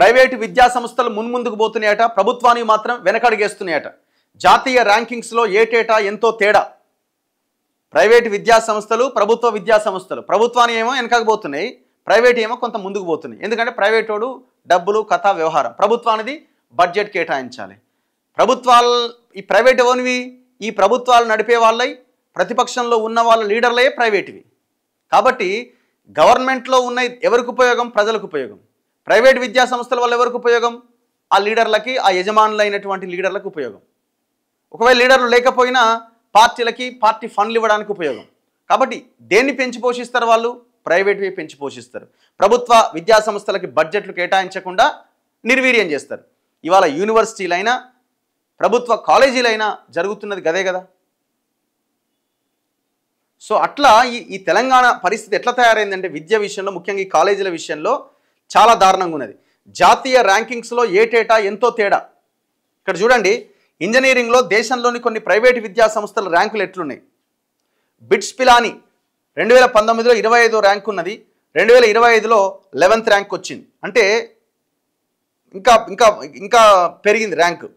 Private విద్యా సంస్థలు మున్ముందుకు పోతున్నాయట, ప్రభుత్వానికి మాత్రం వెనకడుగేస్తున్నాయట. జాతీయ ర్యాంకింగ్స్లో ఏటేటా ఎంతో తేడా. ప్రైవేటు విద్యా సంస్థలు, ప్రభుత్వ విద్యా సంస్థలు, ప్రభుత్వానికి ఏమో వెనకకపోతున్నాయి, ప్రైవేట్ ఏమో కొంత ముందుకు పోతున్నాయి. ఎందుకంటే ప్రైవేటోడు డబ్బులు కథా వ్యవహారం, ప్రభుత్వానికి బడ్జెట్ కేటాయించాలి. ఈ ప్రైవేట్ ఎవరివి? ఈ ప్రభుత్వాలు నడిపే వాళ్ళై, ప్రతిపక్షంలో ఉన్న వాళ్ళ లీడర్లే ప్రైవేట్వి. కాబట్టి గవర్నమెంట్లో ఉన్న ఎవరికి ఉపయోగం? ప్రజలకు ఉపయోగం. ప్రైవేట్ విద్యా సంస్థల వల్ల ఎవరికి ఉపయోగం? ఆ లీడర్లకి, ఆ యజమానులైనటువంటి లీడర్లకు ఉపయోగం. ఒకవేళ లీడర్లు లేకపోయినా పార్టీలకి పార్టీ ఫండ్లు ఇవ్వడానికి ఉపయోగం. కాబట్టి దేన్ని పెంచి పోషిస్తారు వాళ్ళు? ప్రైవేట్వి పెంచి పోషిస్తారు. ప్రభుత్వ విద్యా సంస్థలకి బడ్జెట్లు కేటాయించకుండా నిర్వీర్యం చేస్తారు. ఇవాళ యూనివర్సిటీలైనా ప్రభుత్వ కాలేజీలైనా జరుగుతున్నది గదే కదా. సో అట్లా ఈ తెలంగాణ పరిస్థితి ఎట్లా తయారైందంటే విద్య విషయంలో, ముఖ్యంగా ఈ కాలేజీల విషయంలో చాలా దారుణంగా ఉన్నది. జాతీయ ర్యాంకింగ్స్లో ఏటేటా ఎంతో తేడా. ఇక్కడ చూడండి, ఇంజనీరింగ్లో దేశంలోని కొన్ని ప్రైవేటు విద్యా సంస్థల ర్యాంకులు ఎట్లున్నాయి. బిట్స్ పిలాని 2019లో 25వ ర్యాంక్ ఉన్నది, 2025లో 11th ర్యాంక్ వచ్చింది. అంటే ఇంకా ఇంకా ఇంకా పెరిగింది ర్యాంకు.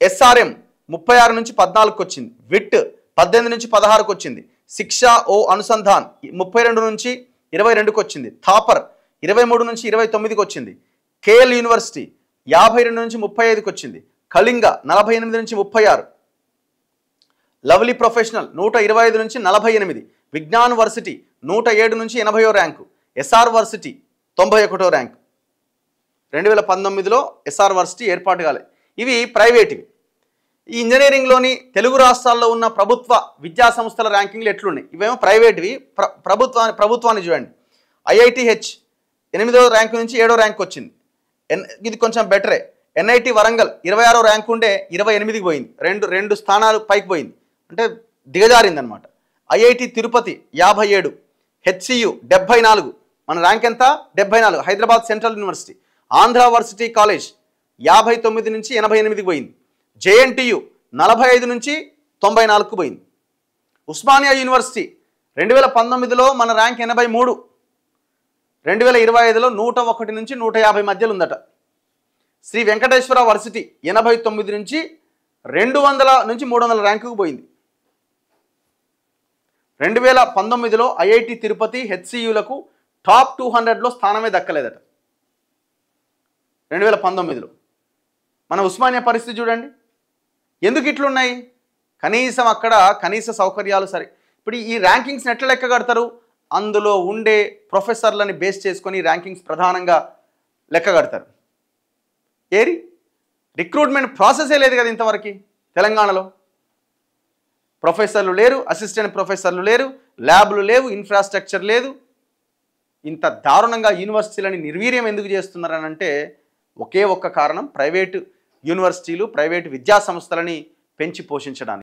ఎస్ఆర్ఎం 36 నుంచి 14కు వచ్చింది, విట్ 18 నుంచి 16కు వచ్చింది, శిక్షా ఓ అనుసంధాన్ 32 నుంచి 22కు వచ్చింది, థాపర్ 23 నుంచి 29కి వచ్చింది, కేఎల్ యూనివర్సిటీ 52 నుంచి 35కి వచ్చింది, కళింగ 48 నుంచి 36, లవ్లీ ప్రొఫెషనల్ 125 నుంచి 48, విజ్ఞాన్ వర్సిటీ 107 నుంచి 80వ ర్యాంకు, ఎస్ఆర్ వర్సిటీ 91వ ర్యాంకు. 2019లో ఎస్ఆర్ వర్సిటీ ఏర్పాటు కాలేదు. ఇవి ప్రైవేటివి. ఈ ఇంజనీరింగ్లోని తెలుగు రాష్ట్రాల్లో ఉన్న ప్రభుత్వ విద్యా సంస్థల ర్యాంకింగ్లు ఎట్లున్నాయి? ఇవేమో ప్రైవేట్వి. ప్రభుత్వాన్ని చూడండి. IITH 8వ ర్యాంకు నుంచి 7వ ర్యాంకు వచ్చింది. ఇది కొంచెం బెటరే. NIT వరంగల్ 26వ ర్యాంకు ఉండే 28కి పోయింది, రెండు స్థానాలు పైకి పోయింది, అంటే దిగజారిందనమాట. IIT తిరుపతి 57, HCU 74, మన ర్యాంక్ ఎంత? 74. Hyderabad central university, Andhra varsity college 59 నుంచి 88కి పోయింది, JNTU 45 నుంచి 94కు పోయింది. ఉస్మానియా యూనివర్సిటీ 2019లో మన ర్యాంక్ 83, 2025లో 101 నుంచి 150 మధ్యలో ఉందట. శ్రీ వెంకటేశ్వర వర్సిటీ 89 నుంచి 200 నుంచి 300 ర్యాంకుకు పోయింది. 2019లో IIT తిరుపతి, HCUలకు టాప్ 200లో స్థానమే దక్కలేదట. 2019లో మన ఉస్మానియా పరిస్థితి చూడండి. ఎందుకు ఇట్లున్నాయి? కనీసం అక్కడ కనీస సౌకర్యాలు సరే. ఇప్పుడు ఈ ర్యాంకింగ్స్ని ఎట్లా లెక్క కడతారు? అందులో ఉండే ప్రొఫెసర్లని బేస్ చేసుకొని ర్యాంకింగ్స్ ప్రధానంగా లెక్క కడతారు. ఏరి రిక్రూట్మెంట్ ప్రాసెసే లేదు కదా ఇంతవరకు తెలంగాణలో. ప్రొఫెసర్లు లేరు, అసిస్టెంట్ ప్రొఫెసర్లు లేరు, ల్యాబ్లు లేవు, ఇన్ఫ్రాస్ట్రక్చర్ లేదు. ఇంత దారుణంగా యూనివర్సిటీలని నిర్వీర్యం ఎందుకు చేస్తున్నారని అంటే ఒకే ఒక్క కారణం, ప్రైవేటు యూనివర్సిటీలు, ప్రైవేటు విద్యా సంస్థలని పెంచి పోషించడానికి.